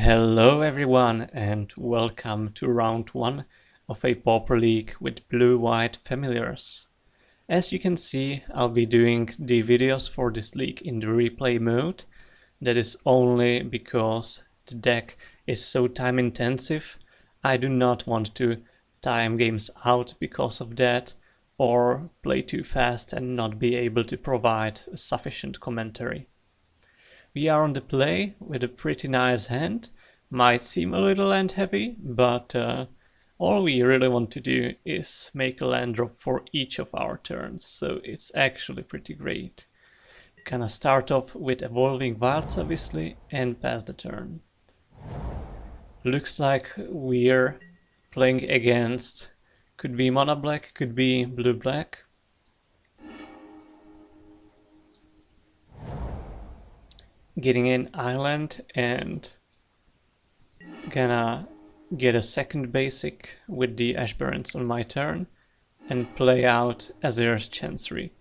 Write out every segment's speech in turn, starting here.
Hello everyone and welcome to round 1 of a Pauper League with blue-white familiars. As you can see, I'll be doing the videos for this league in the replay mode. That is only because the deck is so time intensive. I do not want to time games out because of that, or play too fast and not be able to provide sufficient commentary. We are on the play with a pretty nice hand. Might seem a little land heavy, but all we really want to do is make a land drop for each of our turns, so it's actually pretty great. Gonna start off with Evolving Wilds obviously and pass the turn. Looks like we're playing against, could be Monoblack, could be Blloodpet. Getting an island and gonna get a second basic with the Ashbarrens on my turn and play out Azir's Chancery.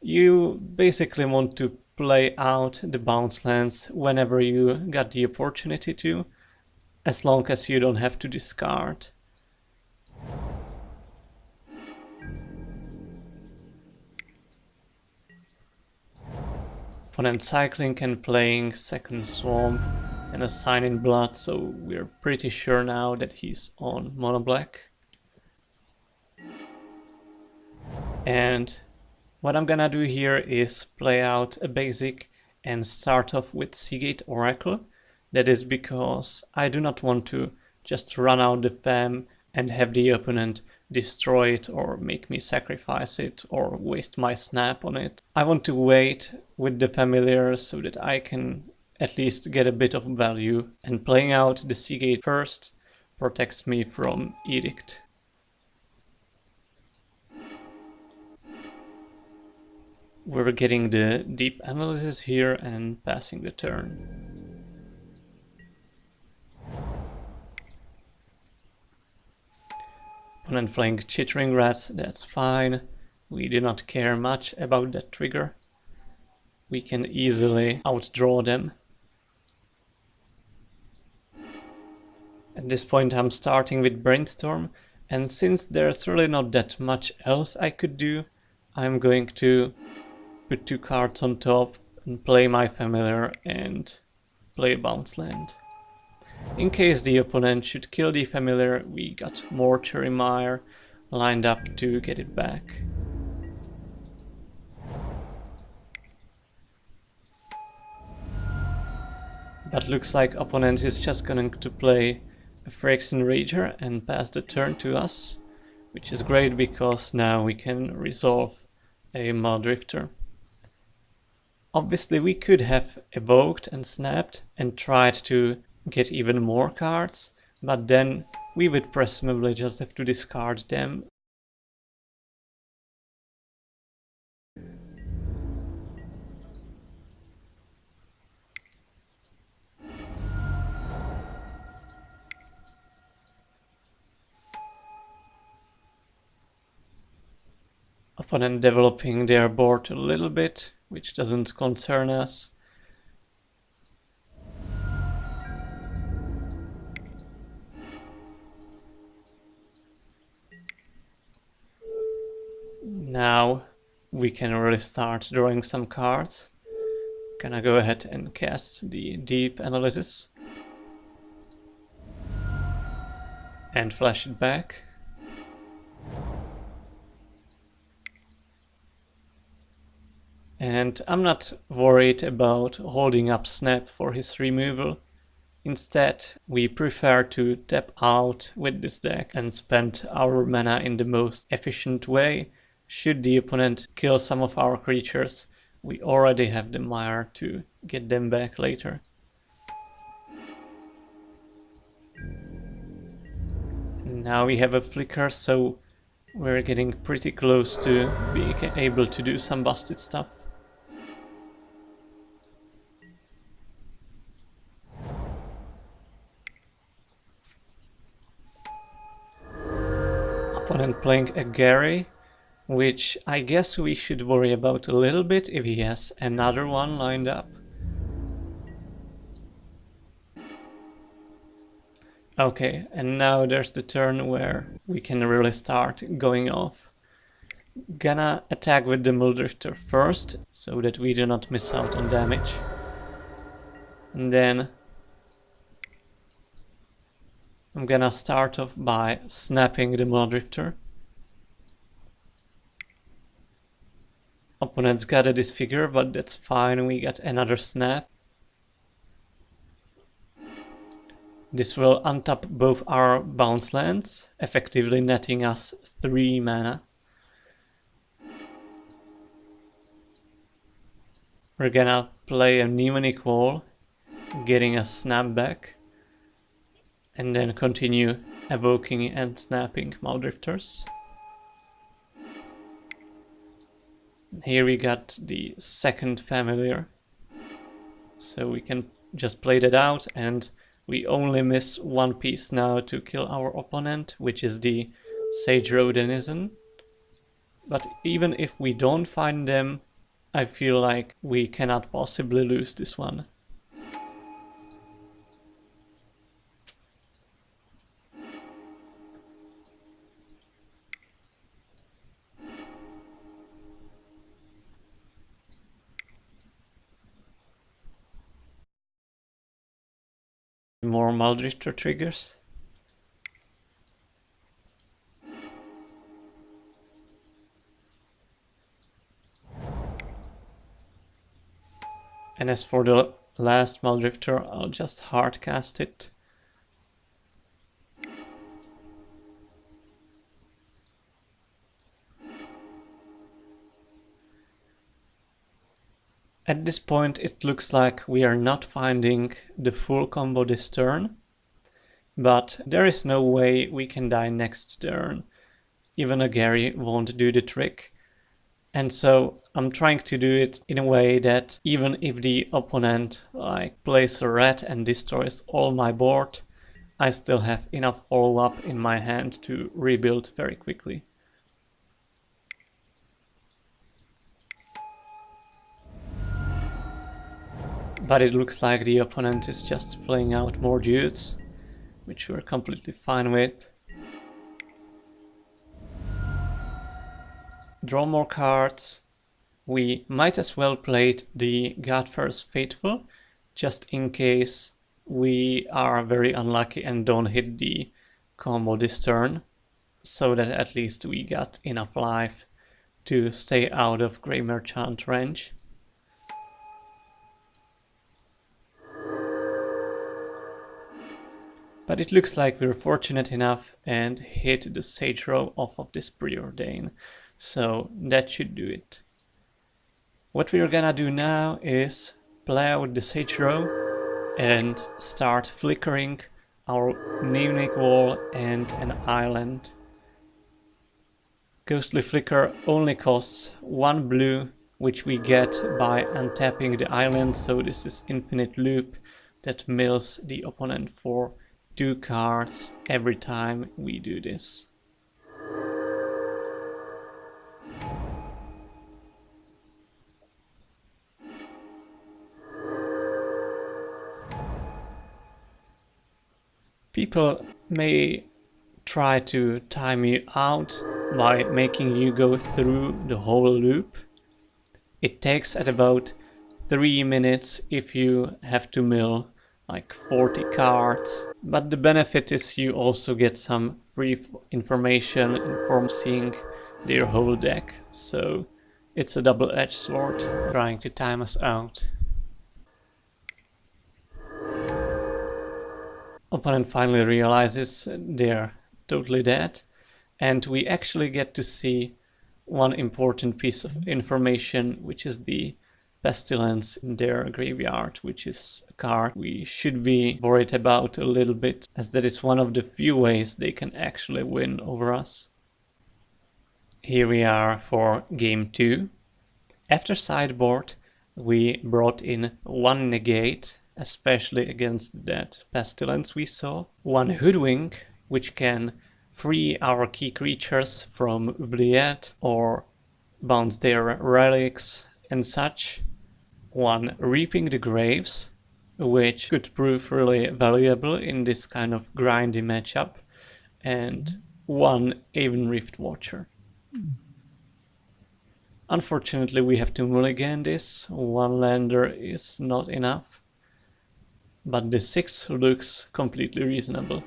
You basically want to play out the bounce lands whenever you got the opportunity to, as long as you don't have to discard. Opponent cycling and playing second Swamp and a Sign in Blood, so we're pretty sure now that he's on Monoblack. And what I'm gonna do here is play out a basic and start off with Seagate Oracle. That is because I do not want to just run out the fam and have the opponent destroy it or make me sacrifice it or waste my snap on it. I want to wait with the familiars so that I can at least get a bit of value, and playing out the Seagate first protects me from Edict. We're getting the deep analysis here and passing the turn. Opponent playing Chittering Rats, that's fine. We do not care much about that trigger. We can easily outdraw them. At this point I'm starting with Brainstorm, and since there's really not that much else I could do, I'm going to put 2 cards on top and play my familiar and play a bounce land. In case the opponent should kill the familiar, we got Mortuary Mire lined up to get it back. But looks like opponent is just going to play a Phyrexian Rager and pass the turn to us, which is great because now we can resolve a Muldrifter. Obviously we could have evoked and snapped and tried to get even more cards, but then we would presumably just have to discard them. Opponent developing their board a little bit, which doesn't concern us. Now we can really start drawing some cards. Gonna go ahead and cast the Deep Analysis and flash it back. And I'm not worried about holding up Snap for his removal. Instead, we prefer to tap out with this deck and spend our mana in the most efficient way. Should the opponent kill some of our creatures, we already have the Mire to get them back later. Now we have a Flicker, so we're getting pretty close to being able to do some busted stuff. Opponent playing a Gary, which I guess we should worry about a little bit if he has another one lined up. Okay, and now there's the turn where we can really start going off. Gonna attack with the Mulldrifter first, so that we do not miss out on damage. And then I'm gonna start off by snapping the Mulldrifter. Opponent's got a disfigure, but that's fine, we get another snap. This will untap both our bounce lands, effectively netting us 3 mana. We're gonna play a Mnemonic Wall, getting a snap back, and then continue evoking and snapping Mulldrifters. Here we got the second familiar, so we can just play that out, and we only miss one piece now to kill our opponent, which is the Sage Row Denizen. But even if we don't find them, I feel like we cannot possibly lose this one. More Mulldrifter triggers. And as for the last Mulldrifter, I'll just hardcast it. At this point it looks like we are not finding the full combo this turn, but there is no way we can die next turn. Even a Gary won't do the trick. And so I'm trying to do it in a way that even if the opponent plays a rat and destroys all my board, I still have enough follow-up in my hand to rebuild very quickly. But it looks like the opponent is just playing out more dudes, which we're completely fine with. Draw more cards. We might as well play the Godfar's Faithful, just in case we are very unlucky and don't hit the combo this turn, so that at least we got enough life to stay out of Grey Merchant range. But it looks like we're fortunate enough and hit the Sage Row off of this Preordain, so that should do it. What we're gonna do now is play out the Sage Row and start flickering our Mnemonic Wall and an island. Ghostly Flicker only costs 1 blue, which we get by untapping the island, so this is infinite loop that mills the opponent for 2 cards every time we do this. People may try to time you out by making you go through the whole loop. It takes at about 3 minutes if you have to mill like 40 cards, but the benefit is you also get some free information from seeing their whole deck, so it's a double-edged sword trying to time us out. Opponent finally realizes they're totally dead, and we actually get to see one important piece of information, which is the Pestilence in their graveyard, which is a card we should be worried about a little bit, as that is one of the few ways they can actually win over us. Here we are for game 2. After sideboard, we brought in 1 negate, especially against that Pestilence we saw. 1 hoodwink, which can free our key creatures from Blloodpet or bounce their relics and such. 1 Reaping the Graves, which could prove really valuable in this kind of grindy matchup, and one Aven Rift Watcher. Unfortunately, we have to mulligan this. One lander is not enough, but the 6 looks completely reasonable.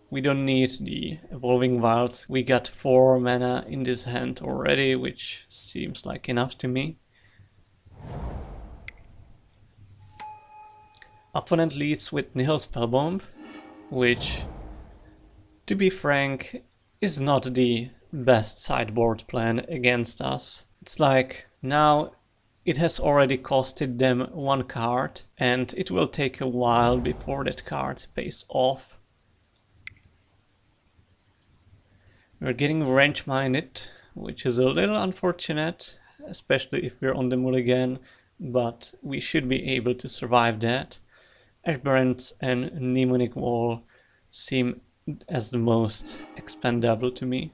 We don't need the Evolving Wilds. We got 4 mana in this hand already, which seems like enough to me. Opponent leads with Nihil Spellbomb, which, to be frank, is not the best sideboard plan against us. It's like, now it has already costed them 1 card, and it will take a while before that card pays off. We're getting range-minded, which is a little unfortunate, especially if we're on the mulligan, but we should be able to survive that. Ashbarrens and Mnemonic Wall seem as the most expendable to me.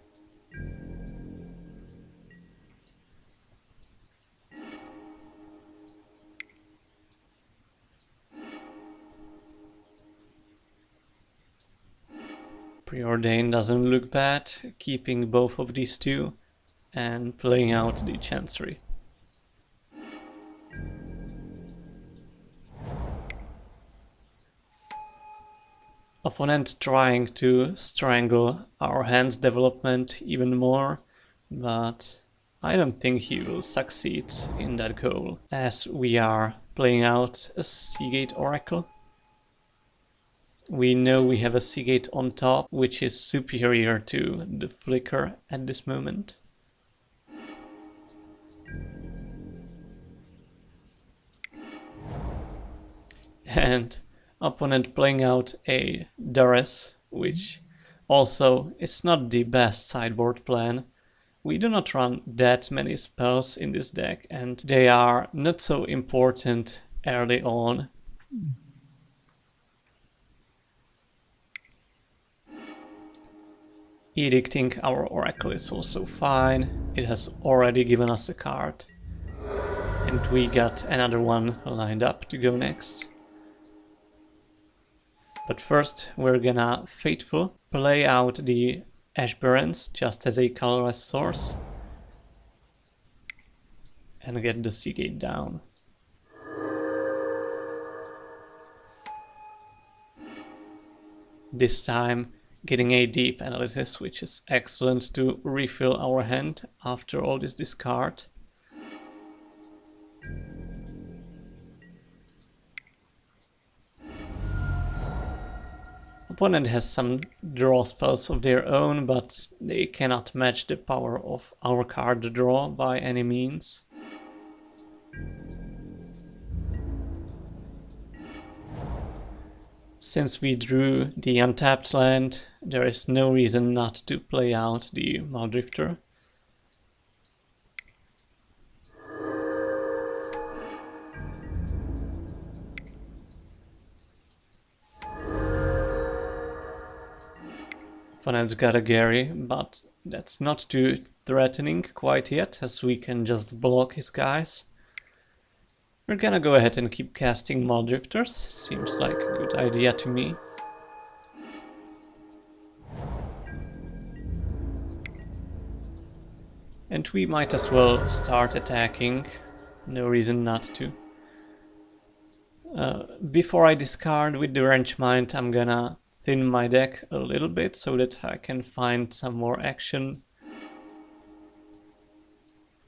Preordain doesn't look bad, keeping both of these two and playing out the Chancery. Opponent trying to strangle our hand's development even more, but I don't think he will succeed in that goal, as we are playing out a Seagate Oracle. We know we have a Seagate on top, which is superior to the Flicker at this moment. And opponent playing out a Duress, which also is not the best sideboard plan. We do not run that many spells in this deck, and they are not so important early on. Edicting our Oracle is also fine. It has already given us a card. And we got another one lined up to go next. But first we're gonna Fateful, play out the Ashbarrens just as a colorless source, and get the Seagate down. This time getting a deep analysis, which is excellent to refill our hand after all this discard. Opponent has some draw spells of their own, but they cannot match the power of our card draw by any means. Since we drew the untapped land, there is no reason not to play out the Muldrifter. Opponent's got a Gary, but that's not too threatening quite yet, as we can just block his guys. We're gonna go ahead and keep casting Muldrifters, seems like a good idea to me. And we might as well start attacking, no reason not to. Before I discard with the Wrench Mind, I'm gonna thin my deck a little bit so that I can find some more action.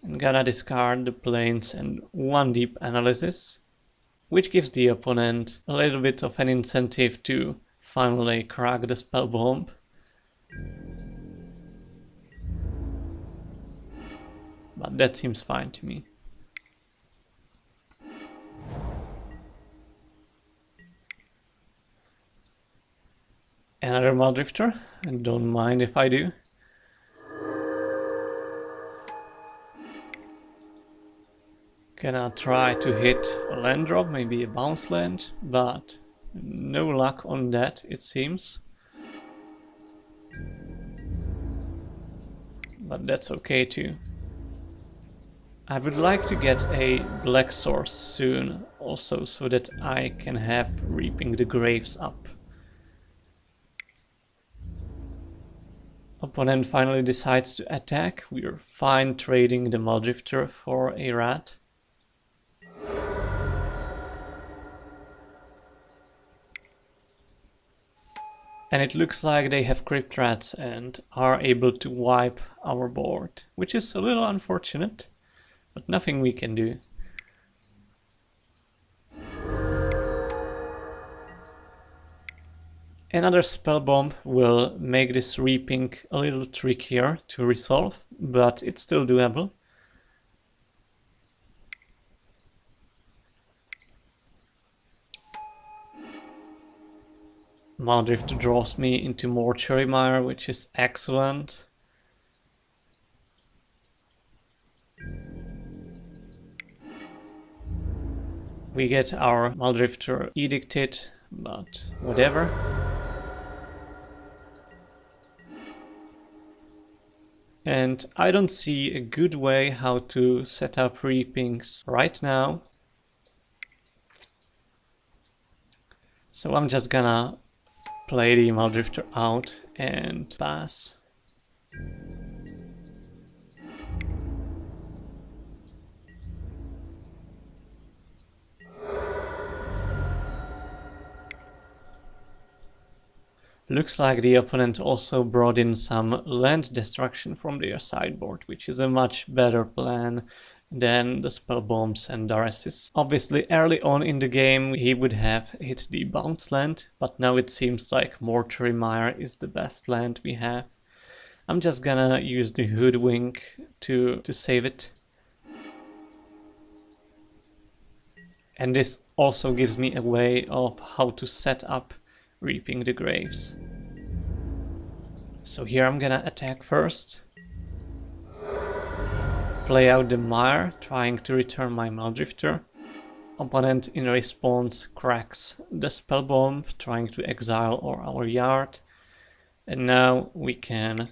I'm gonna discard the Plains and one Deep Analysis, which gives the opponent a little bit of an incentive to finally crack the spell bomb. But that seems fine to me. Another Muldrifter, and don't mind if I do. Gonna try to hit a land drop, maybe a bounce land, but no luck on that, it seems. But that's okay too. I would like to get a black source soon, also so that I can have Reaping the Graves up. Opponent finally decides to attack. We're fine trading the Muldrifter for a rat. And it looks like they have Crypt Rats and are able to wipe our board, which is a little unfortunate, but nothing we can do. Another spell bomb will make this reaping a little trickier to resolve, but it's still doable. Muldrifter draws me into more Cherry Mire, which is excellent. We get our Muldrifter edicted, but whatever. And I don't see a good way how to set up reapings right now. So I'm just gonna play the Muldrifter out and pass. Looks like the opponent also brought in some land destruction from their sideboard, which is a much better plan than the spell bombs and Duresses. Obviously early on in the game he would have hit the bounce land, but now it seems like Mortuary Mire is the best land we have. I'm just gonna use the Hoodwink to save it. And this also gives me a way of how to set up Reaping the Graves. So here I'm gonna attack first. Play out the Mire, trying to return my Muldrifter. Opponent in response cracks the spell bomb, trying to exile our yard. And now we can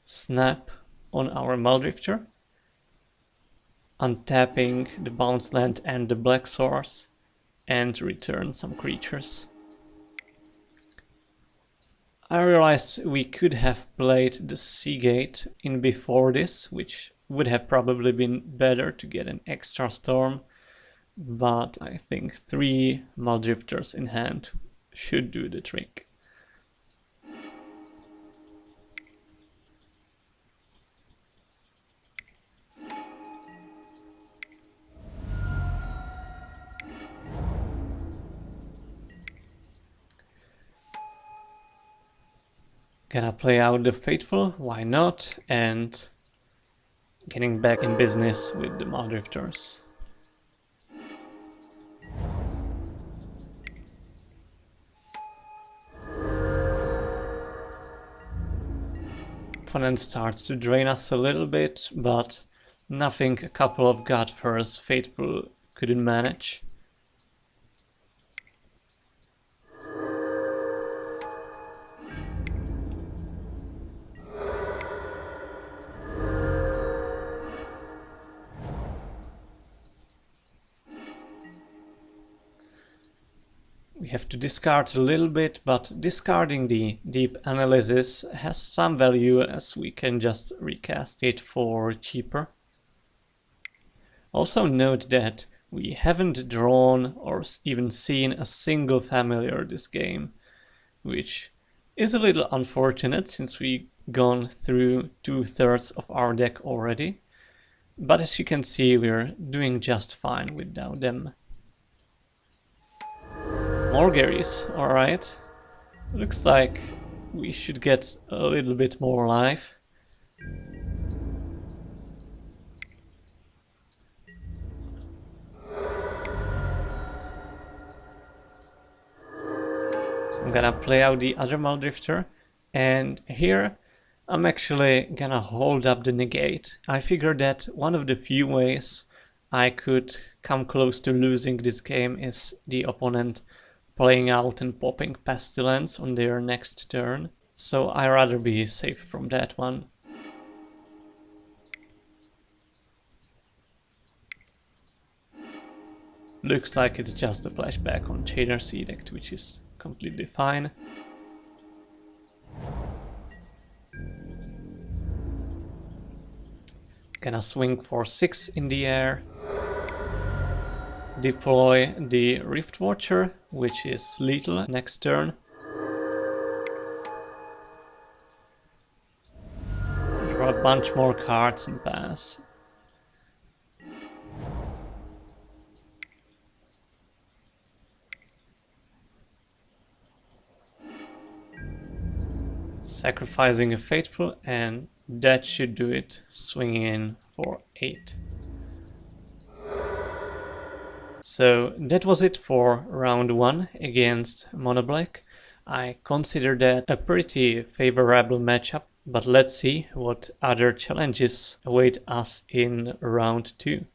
snap on our Muldrifter, untapping the bounce land and the black source, and return some creatures. I realized we could have played the Seagate in before this, which would have probably been better to get an extra storm, but I think 3 Muldrifters in hand should do the trick. Gonna play out the Faithful, why not, and getting back in business with the Muldrifters. Opponent starts to drain us a little bit, but nothing a couple of God-First Faithful couldn't manage. We have to discard a little bit, but discarding the deep analysis has some value as we can just recast it for cheaper. Also note that we haven't drawn or even seen a single familiar this game, which is a little unfortunate since we've gone through 2/3 of our deck already. But as you can see, we're doing just fine without them. More Garys, alright. Looks like we should get a little bit more life. So I'm gonna play out the other Muldrifter, and here I'm actually gonna hold up the negate. I figured that one of the few ways I could come close to losing this game is the opponent playing out and popping Pestilence on their next turn, so I'd rather be safe from that one. Looks like it's just a flashback on Chainer's Edict, which is completely fine. Gonna swing for 6 in the air. Deploy the Rift Watcher, which is lethal next turn. Draw a bunch more cards and pass. Sacrificing a Faithful, and that should do it, swinging in for 8. So that was it for round 1 against Monoblack. I consider that a pretty favorable matchup, but let's see what other challenges await us in round 2.